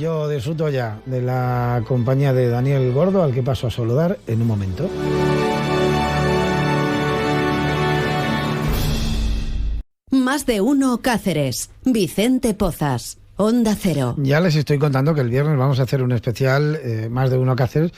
Yo disfruto ya de la compañía de Daniel Gordo, al que paso a saludar en un momento. Más de uno Cáceres. Vicente Pozas. Onda Cero. Ya les estoy contando que el viernes vamos a hacer un especial Más de uno Cáceres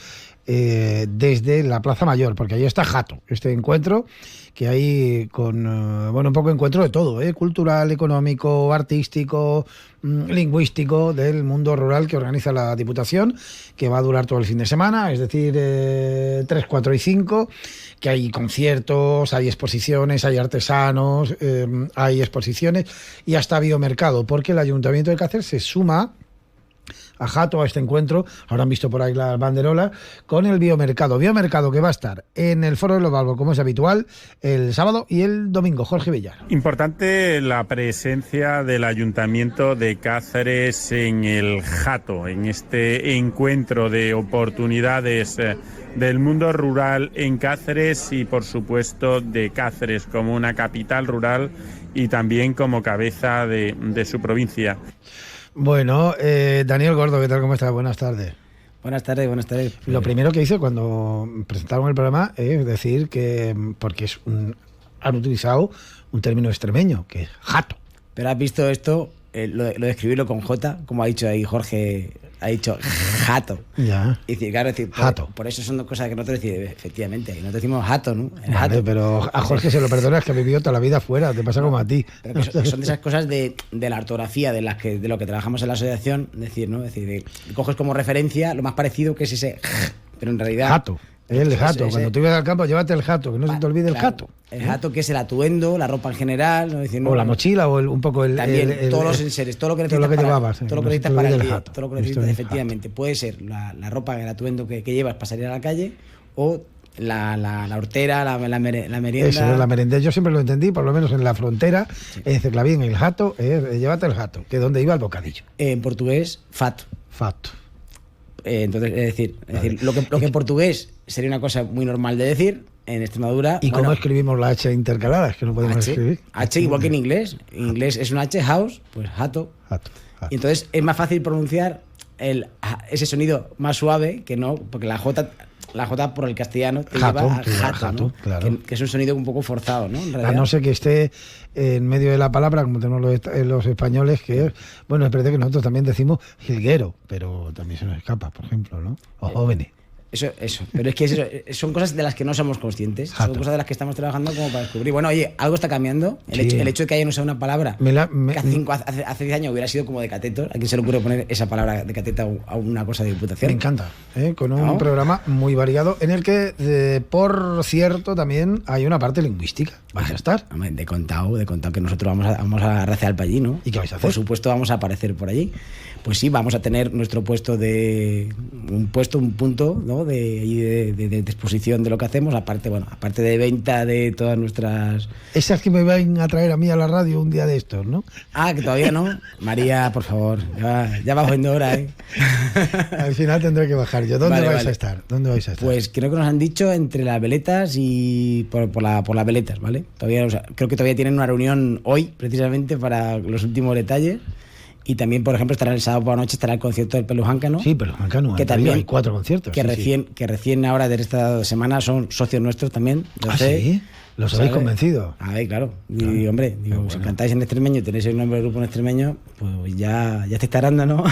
desde la Plaza Mayor, porque ahí está Jato, este encuentro que hay con, un poco encuentro de todo, cultural, económico, artístico, lingüístico, del mundo rural que organiza la Diputación, que va a durar todo el fin de semana, es decir, 3, 4 y 5, que hay conciertos, hay exposiciones, hay artesanos, hay exposiciones y hasta biomercado, porque el Ayuntamiento de Cáceres se suma a Jato, a este encuentro, habrán visto por ahí las banderolas, con el biomercado que va a estar en el Foro de los Balbos, como es habitual, el sábado y el domingo. Jorge Villar. Importante la presencia del Ayuntamiento de Cáceres en el Jato, en este encuentro de oportunidades del mundo rural en Cáceres y, por supuesto, de Cáceres como una capital rural y también como cabeza de su provincia. Bueno, Daniel Gordo, ¿qué tal? ¿Cómo estás? Buenas tardes. Buenas tardes, buenas tardes. Lo primero que hice cuando presentaron el programa es decir que, porque han utilizado un término extremeño, que es jato. Pero has visto esto, lo de escribirlo con J, como ha dicho ahí Jorge, ha dicho jato. Ya. Y decir, claro, jato. Por eso son dos cosas que nosotros decimos, efectivamente, y nosotros decimos jato, ¿no? Vale, jato. pero a Jorge se lo perdonas, que ha vivido toda la vida fuera, te pasa como a ti. Pero que son de esas cosas de la ortografía, de lo que trabajamos en la asociación, decir, ¿no? Es decir, coges como referencia lo más parecido que es ese, pero en realidad... Jato. El jato, cuando tú ibas al campo, llévate el jato, que no se te olvide el jato. El jato, que es el atuendo, la ropa en general, ¿no? Decir, o la mochila, o un poco el... También, todos los enseres, todo lo que necesitas todo lo que necesitas para el día, todo lo que necesitas, efectivamente. Puede ser la ropa, el atuendo que llevas para salir a la calle, o la hortera, la merienda. Eso es la merienda. Yo siempre lo entendí, por lo menos en la frontera, es decir, bien, el jato, llévate el jato, que es donde iba el bocadillo. En portugués, fato. Fato. Entonces, es decir, lo que en portugués sería una cosa muy normal de decir, en Extremadura... ¿Y cómo escribimos la H intercalada? Es que no podemos escribir. H igual que en inglés. En inglés es un H, house, pues jato. Y entonces es más fácil pronunciar ese sonido más suave que no, porque la J por el castellano te lleva a jato, ¿no? Claro. Que es un sonido un poco forzado, ¿no? A no ser que esté en medio de la palabra, como tenemos los españoles, que es, bueno, es verdad que nosotros también decimos jilguero, pero también se nos escapa, por ejemplo, ¿no? O jóvenes. Eso. Pero es que son cosas de las que no somos conscientes. Jato. Son cosas de las que estamos trabajando como para descubrir. Bueno, oye, algo está cambiando. El hecho de que hayan usado una palabra que hace 10 años hubiera sido como de cateto. ¿A quién se le ocurre poner esa palabra de cateto a una cosa de diputación? Me encanta. Con un programa muy variado en el que, por cierto, también hay una parte lingüística. ¿Vais a estar? De contado que nosotros vamos a racear para allí, ¿no? ¿Y qué vais a hacer? Por supuesto vamos a aparecer por allí. Pues sí, vamos a tener nuestro puesto un punto, ¿no? de exposición de lo que hacemos, aparte de venta de todas nuestras... Esas que me van a traer a mí a la radio un día de estos, ¿no? Que todavía no. María, por favor, ya va siendo hora, ¿eh? Al final tendré que bajar yo. ¿Dónde vais a estar? Pues creo que nos han dicho entre las veletas y por las veletas, ¿vale? Creo que todavía tienen una reunión hoy, precisamente, para los últimos detalles. Y también, por ejemplo, estará el sábado por la noche, estará el concierto del Pelujáncano. Sí, Pelujáncano, que también hay 4 conciertos. Que recién ahora, de esta semana, son socios nuestros también. ¿Sí? ¿Los habéis convencido? A ver, claro. Y, hombre, si cantáis en extremeño y tenéis el nombre del grupo en extremeño, pues ya te está dando, ¿no?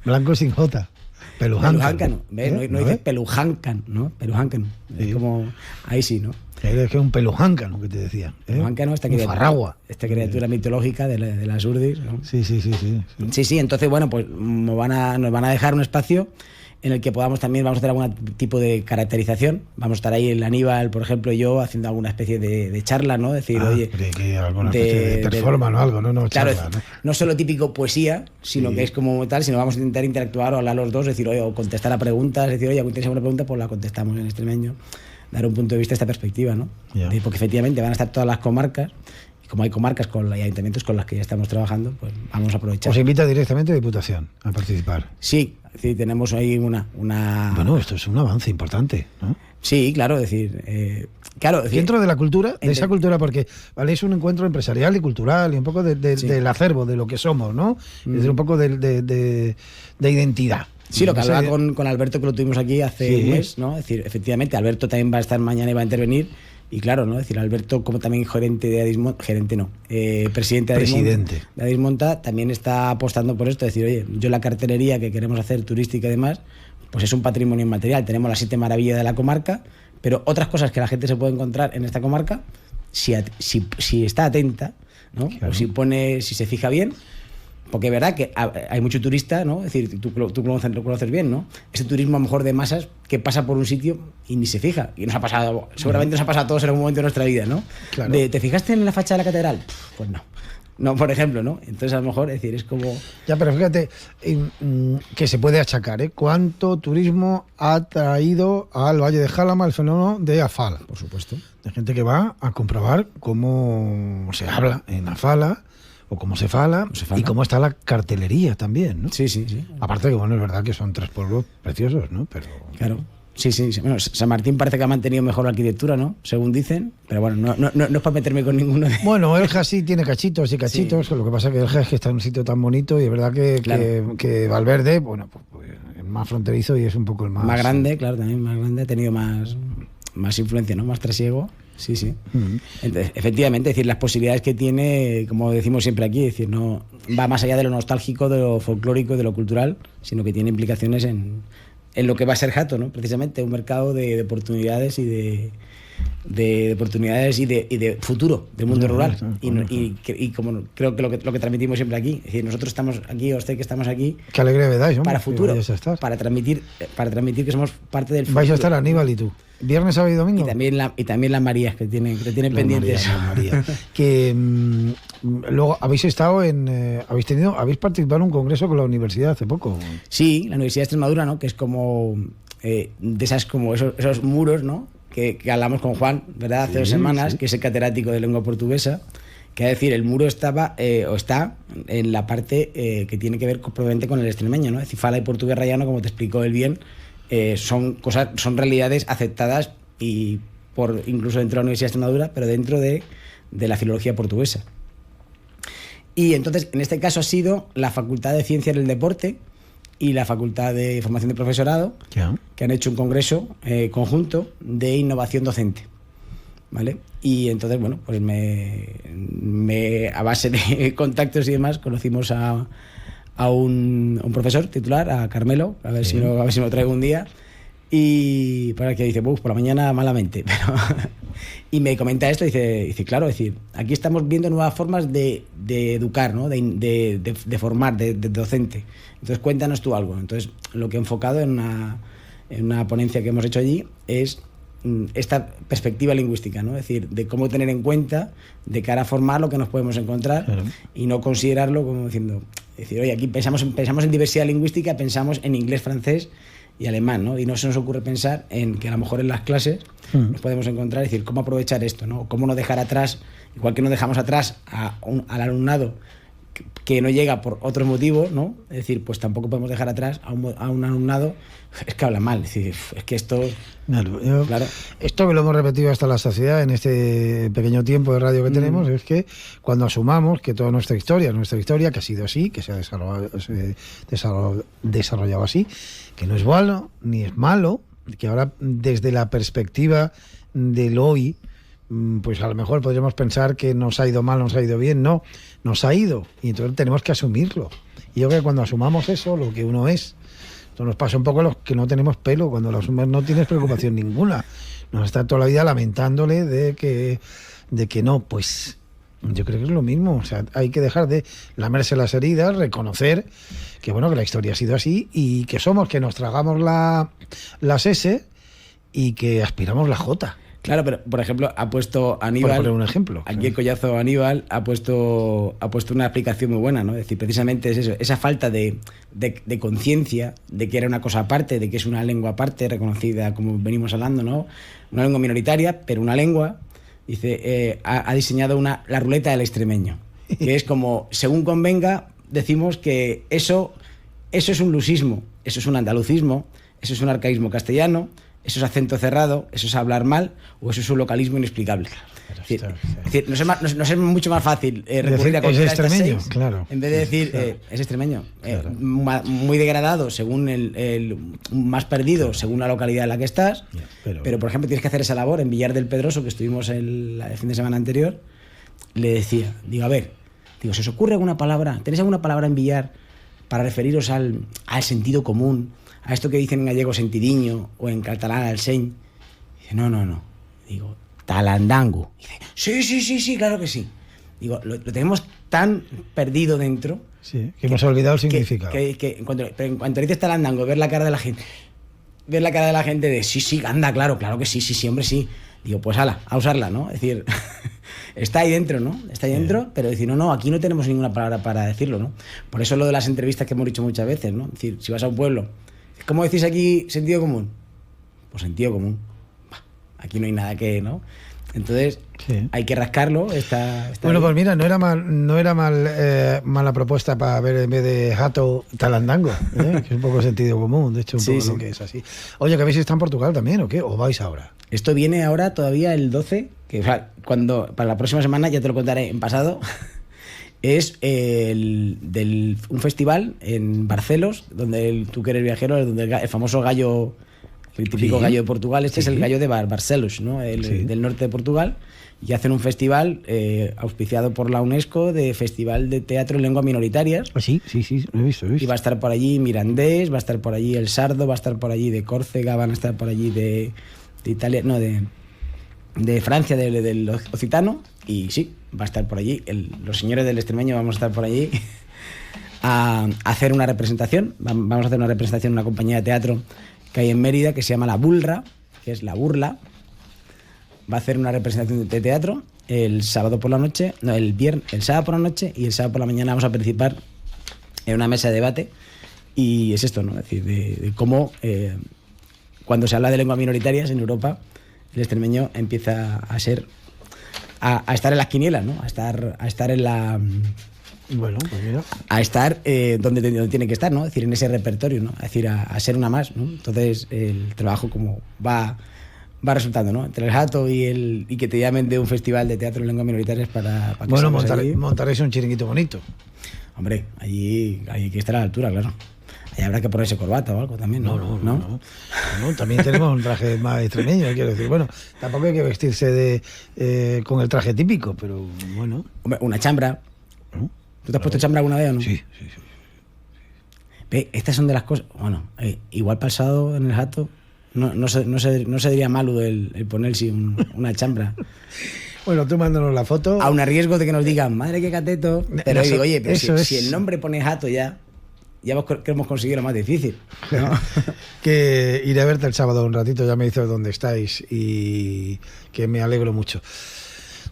Blanco sin J. Pelujáncano. No dices Pelujáncano, ¿no? Pelujáncano. Sí. Es como, ahí sí, ¿no? Es que es un pelujáncano que te decía. Pelujáncano, esta criatura mitológica de las Urdis, ¿no? Sí, entonces, bueno, pues nos van a dejar un espacio en el que vamos a hacer algún tipo de caracterización. Vamos a estar ahí el Aníbal, por ejemplo, y yo haciendo alguna especie de charla, ¿no? Decir, oye... que alguna especie de performance o algo, ¿no? Claro, charla, ¿no? No solo típico poesía, sino que es como tal, sino vamos a intentar interactuar o hablar los dos, decir, oye, o contestar a preguntas, decir, oye, ¿tienes alguna pregunta? Pues la contestamos en extremeño. Dar un punto de vista a esta perspectiva, ¿no? Porque efectivamente van a estar todas las comarcas, y como hay comarcas y ayuntamientos con las que ya estamos trabajando, pues vamos a aprovechar. ¿Os invita directamente a Diputación a participar? Sí, tenemos ahí una... Bueno, esto es un avance importante, ¿no? Sí, claro, es decir, Claro, dentro de la cultura, de esa cultura, porque vale, es un encuentro empresarial y cultural y un poco del acervo, de lo que somos, ¿no? Es un poco de identidad. Sí, lo que hablaba con Alberto, que lo tuvimos aquí hace un mes, ¿no? Es decir, efectivamente, Alberto también va a estar mañana y va a intervenir. Y claro, ¿no? Es decir, Alberto, como también gerente de Adismonta, presidente de Adismonta, también está apostando por esto. Es decir, oye, yo la cartelería que queremos hacer turística y demás, pues es un patrimonio inmaterial. Tenemos las 7 maravillas de la comarca, pero otras cosas que la gente se puede encontrar en esta comarca, si está atenta, ¿no? Claro. O si se fija bien, porque es verdad que hay mucho turista, ¿no? Es decir, tú lo conoces bien, ¿no? Ese turismo a lo mejor de masas que pasa por un sitio y ni se fija. Y nos ha pasado, seguramente nos ha pasado a todos en algún momento de nuestra vida, ¿no? Claro. ¿Te fijaste en la fachada de la catedral? Pues no. No, por ejemplo, ¿no? Entonces, a lo mejor, es decir, es como... Ya, pero fíjate que se puede achacar, ¿eh? ¿Cuánto turismo ha traído al Valle de Jálama el fenómeno de Afala? Por supuesto. De gente que va a comprobar cómo se habla en Afala, o cómo se fala, y cómo está la cartelería también, ¿no? Sí. Aparte que, bueno, es verdad que son 3 pueblos preciosos, ¿no? Pero... Claro. Sí. Bueno, San Martín parece que ha mantenido mejor la arquitectura, ¿no? Según dicen, pero bueno, no es para meterme con ninguno de... Bueno, Elja sí tiene cachitos y cachitos, sí. Lo que pasa es que Elja es que está en un sitio tan bonito y es verdad que Valverde, bueno, pues es más fronterizo y es un poco el más... Más grande, claro, también más grande, ha tenido más influencia, ¿no? Más trasiego. Sí. Entonces, efectivamente, es decir, las posibilidades que tiene, como decimos siempre aquí, es decir, no va más allá de lo nostálgico, de lo folclórico, de lo cultural, sino que tiene implicaciones en lo que va a ser Hato, ¿no? Precisamente un mercado de oportunidades y de oportunidades y de futuro del mundo rural. Y como creo que lo que transmitimos siempre aquí, es decir, nosotros estamos aquí, o usted que estamos aquí, qué alegría me dais, hombre, para futuro, para transmitir que somos parte del futuro. Vais a estar Aníbal y tú. Viernes, sábado y domingo. Y también las Marías que tienen pendientes. María. Que luego habéis estado habéis participado en un congreso con la universidad hace poco. Sí, la Universidad de Extremadura, ¿no? Que es como de esas como esos muros, ¿no? Que hablamos con Juan, ¿verdad? Hace 2 semanas, que es el catedrático de lengua portuguesa. Que es decir, el muro está en la parte que tiene que ver probablemente con el extremeño, ¿no? Es decir, fala y portugués rayano, como te explicó él bien, son realidades aceptadas y incluso dentro de la Universidad de Extremadura, pero dentro de la filología portuguesa. Y entonces, en este caso ha sido la Facultad de Ciencias del Deporte y la Facultad de Formación de Profesorado, que han hecho un congreso conjunto de innovación docente, ¿vale? Y entonces, bueno, pues a base de contactos y demás, conocimos a un profesor titular, a Carmelo, a ver si me lo traigo un día, y para que dice, por la mañana malamente, pero y me comenta esto, dice, claro, es decir, aquí estamos viendo nuevas formas de educar, ¿no? de formar, de docente. Entonces cuéntanos tú algo. Entonces lo que he enfocado en una ponencia que hemos hecho allí es esta perspectiva lingüística, ¿no? Es decir, de cómo tener en cuenta de cara a formar lo que nos podemos encontrar, claro, y no considerarlo como diciendo, es decir, oye, aquí pensamos en diversidad lingüística, pensamos en inglés, francés y alemán, ¿no? Y no se nos ocurre pensar en que a lo mejor en las clases nos podemos encontrar, es decir, cómo aprovechar esto, ¿no? Cómo no dejar atrás, igual que no dejamos atrás al alumnado que no llega por otros motivos, ¿no? Es decir, pues tampoco podemos dejar atrás a un alumnado es que habla mal, es decir, es que esto... Claro. Esto que lo hemos repetido hasta la saciedad en este pequeño tiempo de radio que tenemos, es que cuando asumamos que toda nuestra historia que ha sido así, que se ha desarrollado así, que no es bueno ni es malo, que ahora desde la perspectiva del hoy, pues a lo mejor podríamos pensar que nos ha ido mal, nos ha ido bien. No, nos ha ido, y entonces tenemos que asumirlo. Y yo creo que cuando asumamos eso, lo que uno es, esto nos pasa un poco a los que no tenemos pelo. Cuando lo asumes no tienes preocupación ninguna, nos está toda la vida lamentándole de que no. Pues yo creo que es lo mismo. O sea, hay que dejar de lamerse las heridas, reconocer que bueno, que la historia ha sido así y que nos tragamos las S y que aspiramos la J. Claro, pero por ejemplo ha puesto Aníbal, por poner un ejemplo, aquí el collazo Aníbal ha puesto una explicación muy buena, ¿no? Es decir, precisamente es eso, esa falta de conciencia de que era una cosa aparte, de que es una lengua aparte, reconocida, como venimos hablando, ¿no? Una lengua minoritaria, pero una lengua, dice, ha diseñado la ruleta del extremeño, que es como, según convenga, decimos que eso es un lusismo, eso es un andalucismo, eso es un arcaísmo castellano, eso es acento cerrado, eso es hablar mal o eso es un localismo inexplicable. Es decir, nos es mucho más fácil recurrir a cualquiera de estas seis, claro. En vez de decir, claro. Es extremeño, Claro. Muy degradado según el más perdido según la localidad en la que estás. Pero, por ejemplo, tienes que hacer esa labor. En Villar del Pedroso, que estuvimos el fin de semana anterior, le decía, digo, a ver, ¿se os ocurre alguna palabra? ¿Tenéis alguna palabra en Villar para referiros al sentido común? A esto que dicen en gallego sentidiño o en catalán al seny. Dice, no. Digo, talandango. Dice, sí, claro que sí. Digo, lo tenemos tan perdido dentro. Sí, que hemos olvidado el significado. Que en cuanto dices talandango, ver la cara de la gente. Ver la cara de la gente de sí, anda, claro que sí, hombre, sí. Digo, pues ala, a usarla, ¿no? Es decir, está ahí dentro, ¿no? Está ahí dentro, pero decir, no, aquí no tenemos ninguna palabra para decirlo, ¿no? Por eso lo de las entrevistas que hemos dicho muchas veces, ¿no? Es decir, si vas a un pueblo, ¿cómo decís aquí sentido común? Pues sentido común. Aquí no hay nada que, ¿no? Entonces, hay que rascarlo. Bueno, pues mira, no era mala propuesta para ver en vez de jato talandango, que es un poco sentido común, de hecho, un poco lo que es así. Oye, ¿que habéis estado en Portugal también o qué? ¿O vais ahora? Esto viene ahora todavía el 12, que para la próxima semana, ya te lo contaré en pasado, es un festival en Barcelos, donde tú que eres viajero, donde el famoso gallo, el típico gallo de Portugal, es el gallo de Barcelos, ¿no? Del norte de Portugal, y hacen un festival auspiciado por la UNESCO de Festival de Teatro en Lenguas Minoritarias. Sí, lo he visto. Y va a estar por allí Mirandés, va a estar por allí el sardo, va a estar por allí de Córcega, van a estar por allí de Italia, no, de Francia, del occitano, y sí, va a estar por allí. Los señores del extremeño vamos a estar por allí a hacer una representación. Vamos a hacer una representación en una compañía de teatro que hay en Mérida que se llama La Bulra, que es la burla. Va a hacer una representación de teatro el sábado por la noche, no, el sábado por la noche, y el sábado por la mañana vamos a participar en una mesa de debate. Y es esto, ¿no? Es decir, de cómo cuando se habla de lenguas minoritarias en Europa, el extremeño empieza a estar en las quinielas, ¿no? A estar en la... Bueno, pues mira. A estar donde tiene que estar, ¿no? Es decir, en ese repertorio, ¿no? Es decir, a ser una más, ¿no? Entonces, el trabajo como va resultando, ¿no? Entre el jato y que te llamen de un festival de teatro en lenguas minoritarias para que bueno, montaréis un chiringuito bonito. Hombre, allí hay que estar a la altura, claro. Ahí habrá que ponerse corbata o algo también, ¿no? No, también tenemos un traje más extremeño, quiero decir. Bueno, tampoco hay que vestirse con el traje típico, pero bueno. Hombre, una chambra. ¿Tú te has puesto chambra alguna vez o no? Sí. Ve, estas son de las cosas... Bueno, igual pasado en el jato no se diría malo el ponerse una chambra. Bueno, tú mándanos la foto. Aun a riesgo de que nos digan, madre qué cateto. Pero digo, oye, pero si el nombre pone jato ya hemos conseguido lo más difícil, ¿no? Que iré a verte el sábado un ratito, ya me dices dónde estáis y que me alegro mucho.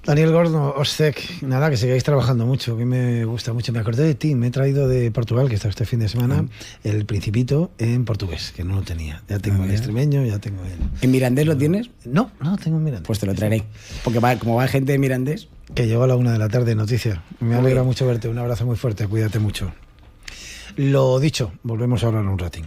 Daniel Gordo, Ostek, nada, que sigáis trabajando mucho, que me gusta mucho. Me acordé de ti, me he traído de Portugal, que está este fin de semana, el Principito en portugués, que no lo tenía. Ya tengo el extremeño, ya tengo el... ¿En Mirandés lo tienes? No tengo en Mirandés. Pues te lo traeré, porque como va gente de Mirandés... Que llegó a la 1 de la tarde, noticias. Me alegra mucho verte, un abrazo muy fuerte, cuídate mucho. Lo dicho, volvemos a hablar un ratín.